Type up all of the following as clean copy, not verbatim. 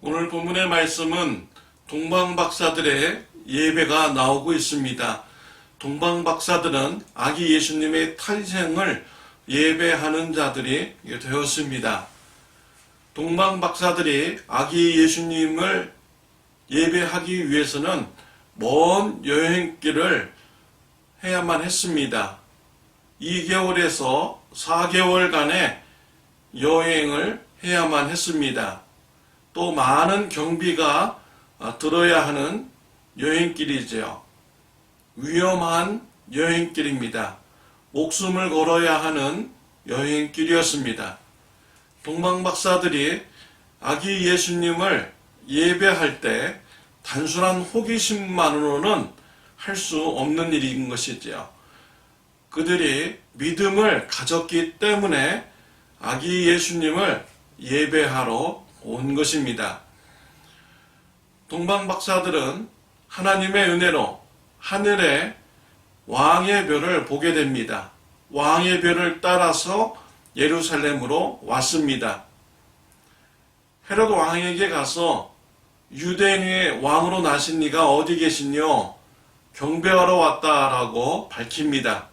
오늘 본문의 말씀은 동방박사들의 예배가 나오고 있습니다. 동방박사들은 아기 예수님의 탄생을 예배하는 자들이 되었습니다. 동방박사들이 아기 예수님을 예배하기 위해서는 먼 여행길을 해야만 했습니다. 2개월에서 4개월간의 여행을 해야만 했습니다. 또 많은 경비가 들어야 하는 여행길이죠. 위험한 여행길입니다. 목숨을 걸어야 하는 여행길이었습니다. 동방박사들이 아기 예수님을 예배할 때 단순한 호기심만으로는 할 수 없는 일인 것이지요. 그들이 믿음을 가졌기 때문에 아기 예수님을 예배하러 온 것입니다. 동방박사들은 하나님의 은혜로 하늘에 왕의 별을 보게 됩니다. 왕의 별을 따라서 예루살렘으로 왔습니다. 헤롯 왕에게 가서 유대인의 왕으로 나신 이가 어디 계시뇨? 경배하러 왔다라고 밝힙니다.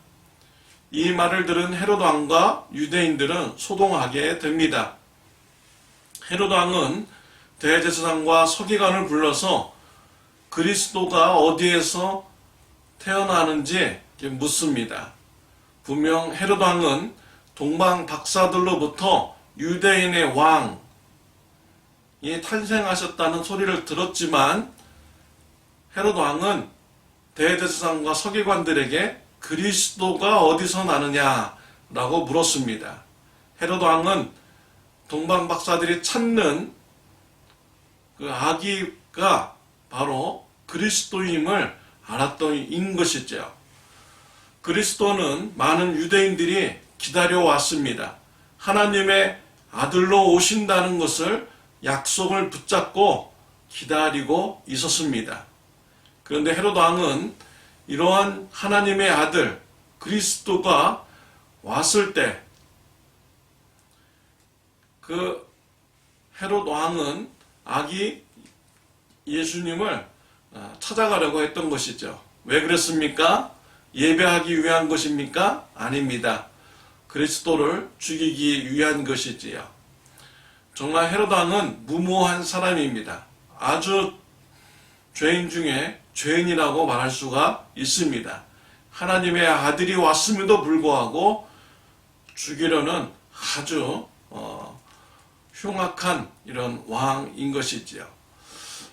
이 말을 들은 헤롯 왕과 유대인들은 소동하게 됩니다. 헤롯 왕은 대제사장과 서기관을 불러서 그리스도가 어디에서 태어나는지 묻습니다. 분명 헤롯 왕은 동방 박사들로부터 유대인의 왕이 탄생하셨다는 소리를 들었지만 헤롯 왕은 대제사장과 서기관들에게 그리스도가 어디서 나느냐라고 물었습니다. 헤롯 왕은 동방 박사들이 찾는 그 아기가 바로 그리스도임을 알았던 인 것이죠. 그리스도는 많은 유대인들이 기다려왔습니다. 하나님의 아들로 오신다는 것을 약속을 붙잡고 기다리고 있었습니다. 그런데 헤롯 왕은 이러한 하나님의 아들 그리스도가 왔을 때 그 헤롯 왕은 아기 예수님을 찾아가려고 했던 것이죠. 왜 그랬습니까? 예배하기 위한 것입니까? 아닙니다. 그리스도를 죽이기 위한 것이지요. 정말 헤롯 왕은 무모한 사람입니다. 아주 죄인 중에 죄인이라고 말할 수가 있습니다. 하나님의 아들이 왔음에도 불구하고 죽이려는 아주 흉악한 이런 왕인 것이지요.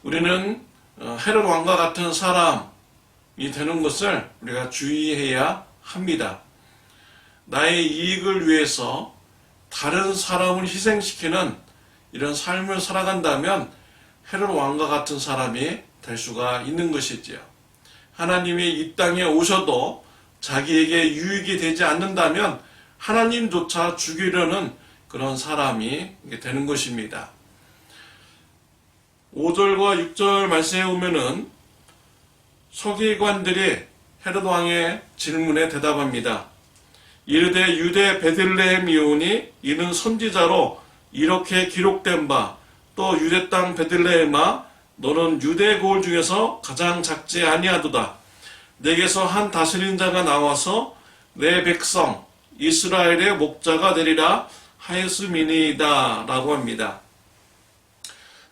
우리는 헤롯 왕과 같은 사람이 되는 것을 우리가 주의해야 합니다. 나의 이익을 위해서 다른 사람을 희생시키는 이런 삶을 살아간다면 헤롯 왕과 같은 사람이 될 수가 있는 것이지요. 하나님이 이 땅에 오셔도 자기에게 유익이 되지 않는다면 하나님조차 죽이려는 그런 사람이 되는 것입니다. 5절과 6절 말씀에 보면은 서기관들이 헤롯 왕의 질문에 대답합니다. 이르되 유대 베들레헴이오니 이는 선지자로 이렇게 기록된 바 또 유대 땅 베들레헴아 너는 유대 고을 중에서 가장 작지 아니하도다. 내게서 한 다스린 자가 나와서 내 백성 이스라엘의 목자가 되리라 하였음이니이다 라고 합니다.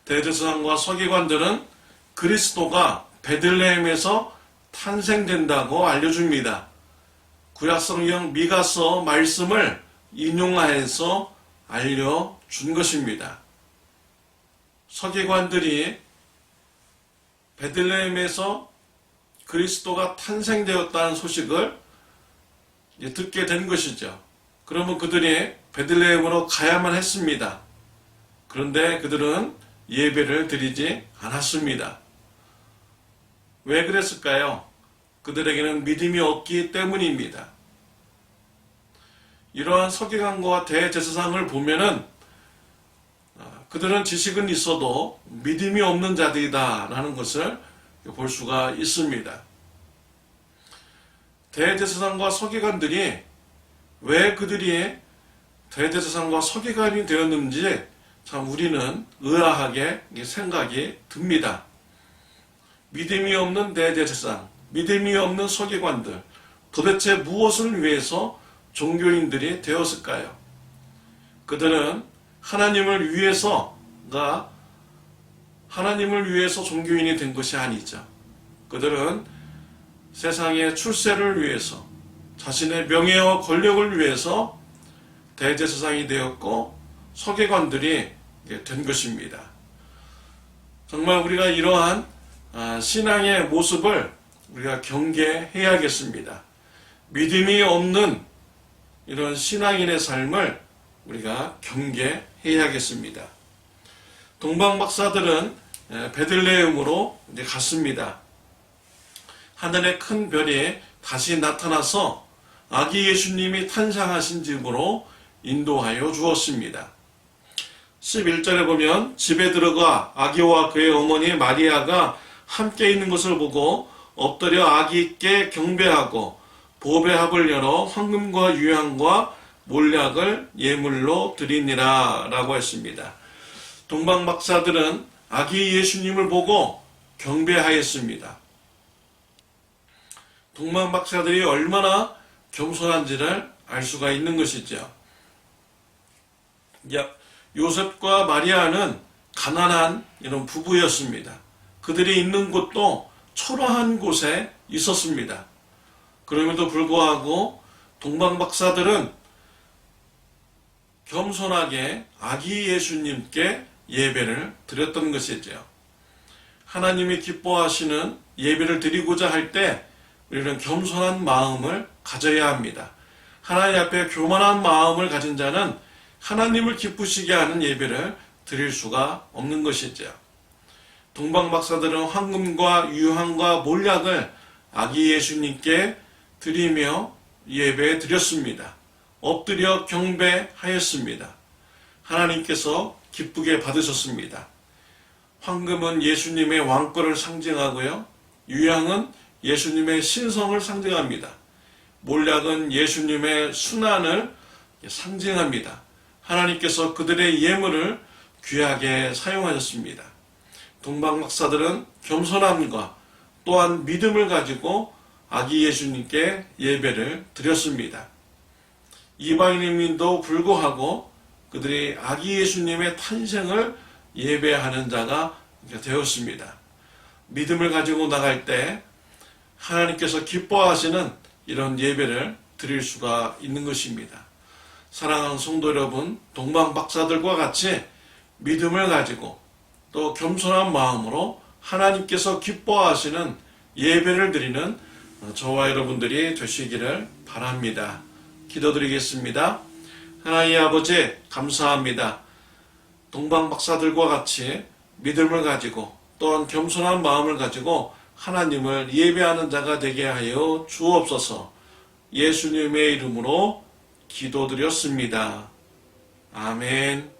대제사장과 서기관들은 그리스도가 베들레헴에서 탄생된다고 알려줍니다. 구약성경 미가서 말씀을 인용하여서 알려준 것입니다. 서기관들이 베들레헴에서 그리스도가 탄생되었다는 소식을 듣게 된 것이죠. 그러면 그들이 베들레헴으로 가야만 했습니다. 그런데 그들은 예배를 드리지 않았습니다. 왜 그랬을까요? 그들에게는 믿음이 없기 때문입니다. 이러한 서기관과 대제사장을 보면은 그들은 지식은 있어도 믿음이 없는 자들이다라는 것을 볼 수가 있습니다. 대제사장과 서기관들이 왜 그들이 대제사장과 서기관이 되었는지 참 우리는 의아하게 생각이 듭니다. 믿음이 없는 대제사장, 믿음이 없는 서기관들, 도대체 무엇을 위해서 종교인들이 되었을까요? 그들은 하나님을 위해서 종교인이 된 것이 아니죠. 그들은 세상의 출세를 위해서, 자신의 명예와 권력을 위해서 대제사장이 되었고 서기관들이 된 것입니다. 정말 우리가 이러한 신앙의 모습을 우리가 경계해야겠습니다. 믿음이 없는 이런 신앙인의 삶을 우리가 경계해야겠습니다. 동방박사들은 베들레헴으로 갔습니다. 하늘의 큰 별이 다시 나타나서 아기 예수님이 탄생하신 집으로 인도하여 주었습니다. 11절에 보면 집에 들어가 아기와 그의 어머니 마리아가 함께 있는 것을 보고 엎드려 아기께 경배하고 보배합을 열어 황금과 유향과 몰약을 예물로 드리니라 라고 했습니다. 동방박사들은 아기 예수님을 보고 경배하였습니다. 동방박사들이 얼마나 겸손한지를 알 수가 있는 것이죠. 요셉과 마리아는 가난한 이런 부부였습니다. 그들이 있는 곳도 초라한 곳에 있었습니다. 그럼에도 불구하고 동방박사들은 겸손하게 아기 예수님께 예배를 드렸던 것이죠. 하나님이 기뻐하시는 예배를 드리고자 할 때 우리는 겸손한 마음을 가져야 합니다. 하나님 앞에 교만한 마음을 가진 자는 하나님을 기쁘시게 하는 예배를 드릴 수가 없는 것이죠. 동방박사들은 황금과 유향과 몰약을 아기 예수님께 드리며 예배 드렸습니다. 엎드려 경배하였습니다. 하나님께서 기쁘게 받으셨습니다. 황금은 예수님의 왕권을 상징하고요. 유향은 예수님의 신성을 상징합니다. 몰약은 예수님의 순환을 상징합니다. 하나님께서 그들의 예물을 귀하게 사용하셨습니다. 동방박사들은 겸손함과 또한 믿음을 가지고 아기 예수님께 예배를 드렸습니다. 이방인임에도 불구하고 그들이 아기 예수님의 탄생을 예배하는 자가 되었습니다. 믿음을 가지고 나갈 때 하나님께서 기뻐하시는 이런 예배를 드릴 수가 있는 것입니다. 사랑하는 성도 여러분, 동방박사들과 같이 믿음을 가지고 또 겸손한 마음으로 하나님께서 기뻐하시는 예배를 드리는 저와 여러분들이 되시기를 바랍니다. 기도드리겠습니다. 하나님 아버지 감사합니다. 동방박사들과 같이 믿음을 가지고 또한 겸손한 마음을 가지고 하나님을 예배하는 자가 되게 하여 주옵소서. 예수님의 이름으로 기도드렸습니다. 아멘.